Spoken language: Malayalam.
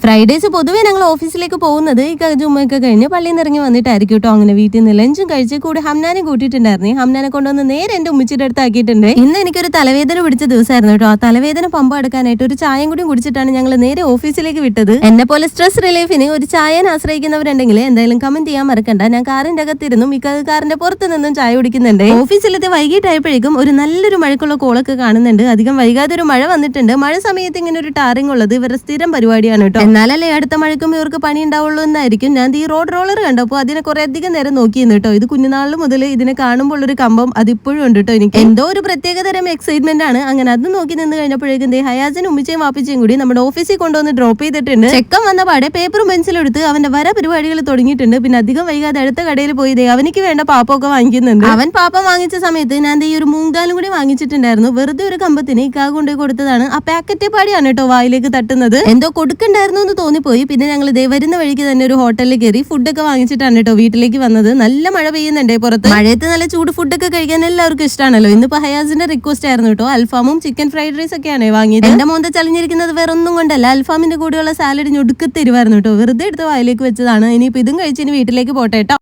ഫ്രൈഡേസ് പൊതുവെ ഞങ്ങൾ ഓഫീസിലേക്ക് പോകുന്നത് ഈ ജുമ്മയൊക്കെ കഴിഞ്ഞ് പള്ളിയിൽ നിന്ന് ഇറങ്ങി വന്നിട്ടായിരിക്കും കേട്ടോ. അങ്ങനെ വീട്ടിൽ നിന്ന് ലഞ്ചും കഴിച്ച് കൂടെ ഹംനാനെ കൂട്ടിയിട്ടുണ്ടായിരുന്നു. ഹംനാനെ കൊണ്ടുവന്ന് നേരെ എന്റെ ഉമ്മച്ചിയുടെ അടുത്ത് ആക്കിയിട്ടുണ്ട്. ഇന്ന് എനിക്കൊരു തലവേദന പിടിച്ച ദിവസമായിരുന്നു കേട്ടോ. ആ തലവേദന പമ്പ എടുക്കാനായിട്ട് ഒരു ചായയും കൂടി കുടിച്ചിട്ടാണ് ഞങ്ങൾ നേരെ ഓഫീസിലേക്ക് വിട്ടത്. എന്നെ പോലെ സ്ട്രെസ് റിലീഫിന് ഒരു ചായനെ ആശ്രയിക്കുന്നവരുണ്ടെങ്കിൽ എന്തായാലും കമന്റ് ചെയ്യാൻ മറക്കണ്ട. ഞാൻ കാറിന്റെ അകത്തിരുന്നും കാറിന്റെ പുറത്ത് നിന്നും ചായ കുടിക്കുന്നുണ്ട്. ഓഫീസിലത്തെ വൈകിട്ടായപ്പോഴേക്കും ഒരു നല്ലൊരു മഴക്കുള്ള കോളൊക്കെ കാണുന്നുണ്ട്. അധികം വൈകാതെ ഒരു മഴ വന്നിട്ടുണ്ട്. മഴ സമയത്ത് ഇങ്ങനെ ഒരു ടാറിംഗ് ഉള്ളത് ഇവരുടെ സ്ഥിരം പരിപാടിയാണ് കേട്ടോ. എന്നാലല്ലേ അടുത്ത മഴയ്ക്കും ഇവർക്ക് പണി ഉണ്ടാവുള്ളൂ എന്നായിരിക്കും. ഞാൻ ഈ റോഡ് റോളർ കണ്ടപ്പോൾ അതിനെ കുറെ അധികം നേരം നോക്കിയിരുന്നു കേട്ടോ. ഇത് കുഞ്ഞുനാളിൽ മുതൽ ഇതിനെ കാണുമ്പോൾ ഒരു കമ്പം അതിപ്പോഴും ഉണ്ട് കേട്ടോ. എനിക്ക് എന്തോ ഒരു പ്രത്യേകതരം എക്സൈറ്റ്മെന്റ് ആണ്. അങ്ങനെ അത് നോക്കി നിന്ന് കഴിഞ്ഞപ്പോഴേക്കും ഹയാസിനും ഉമ്മിച്ചയും വാപ്പിച്ചയും കൂടി നമ്മുടെ ഓഫീസിൽ കൊണ്ടുവന്ന് ഡ്രോപ്പ് ചെയ്തിട്ടുണ്ട്. ചെക്കൻ വന്ന പാടെ പേപ്പറും പെൻസിലും എടുത്ത് അവന്റെ വര പരിപാടികൾ തുടങ്ങിയിട്ടുണ്ട്. പിന്നെ അധികം വൈകാതെ അടുത്ത കടയിൽ പോയി അവനിക്ക് വേണ്ട പാപ്പൊക്കെ വാങ്ങിക്കുന്നുണ്ട്. അവൻ പാപ്പ വാങ്ങിച്ച സമയത്ത് ഞാൻ ഈ ഒരു മൂങ്കാലും കൂടി വാങ്ങിച്ചിട്ടുണ്ടായിരുന്നു. വെറുതെ ഒരു കമ്പത്തിന് ഇക്കാ കൊണ്ടുപോയി കൊടുത്തതാണ്. ആ പാക്കറ്റ് പാടിയാണ് കേട്ടോ വായിലേക്ക് തട്ടുന്നത്. എന്തോ കൊടുക്കണ്ടായിരുന്നു എന്ന് തോന്നിപ്പോയി. പിന്നെ ഞങ്ങൾ വരുന്ന വഴിക്ക് തന്നെ ഒരു ഹോട്ടലിൽ കയറി ഫുഡൊക്കെ വാങ്ങിച്ചിട്ടാണ് കേട്ടോ വീട്ടിലേക്ക് വന്നത്. നല്ല മഴ പെയ്യുന്നുണ്ടേ പുറത്ത്. മഴയത്ത് നല്ല ചൂട് ഫുഡൊക്കെ കഴിക്കാൻ എല്ലാവർക്കും ഇഷ്ടമാണല്ലോ. ഇന്നിപ്പോ ഹയാസിന്റെ റിക്വസ്റ്റ് ആയിരുന്നു കേട്ടോ. അൽഫാമും ചിക്കൻ ഫ്രൈഡ് റൈസ് ഒക്കെയാണ് വാങ്ങിയത്. എന്റെ മോന്ത ചളിഞ്ഞിരിക്കുന്നത് വേറെ ഒന്നും കൊണ്ടല്ല, അൽഫാമിന്റെ കൂടെയുള്ള സാലഡ് ഞൊടുക്കത്തരുവായിരുന്നു കേട്ടോ. വെറുതെ എടുത്ത് വായിലേക്ക് വെച്ചതാണ്. ഇനിയിപ്പോ ഇതും കഴിച്ച് ഇനി വീട്ടിലേക്ക് പോട്ടെ കേട്ടോ.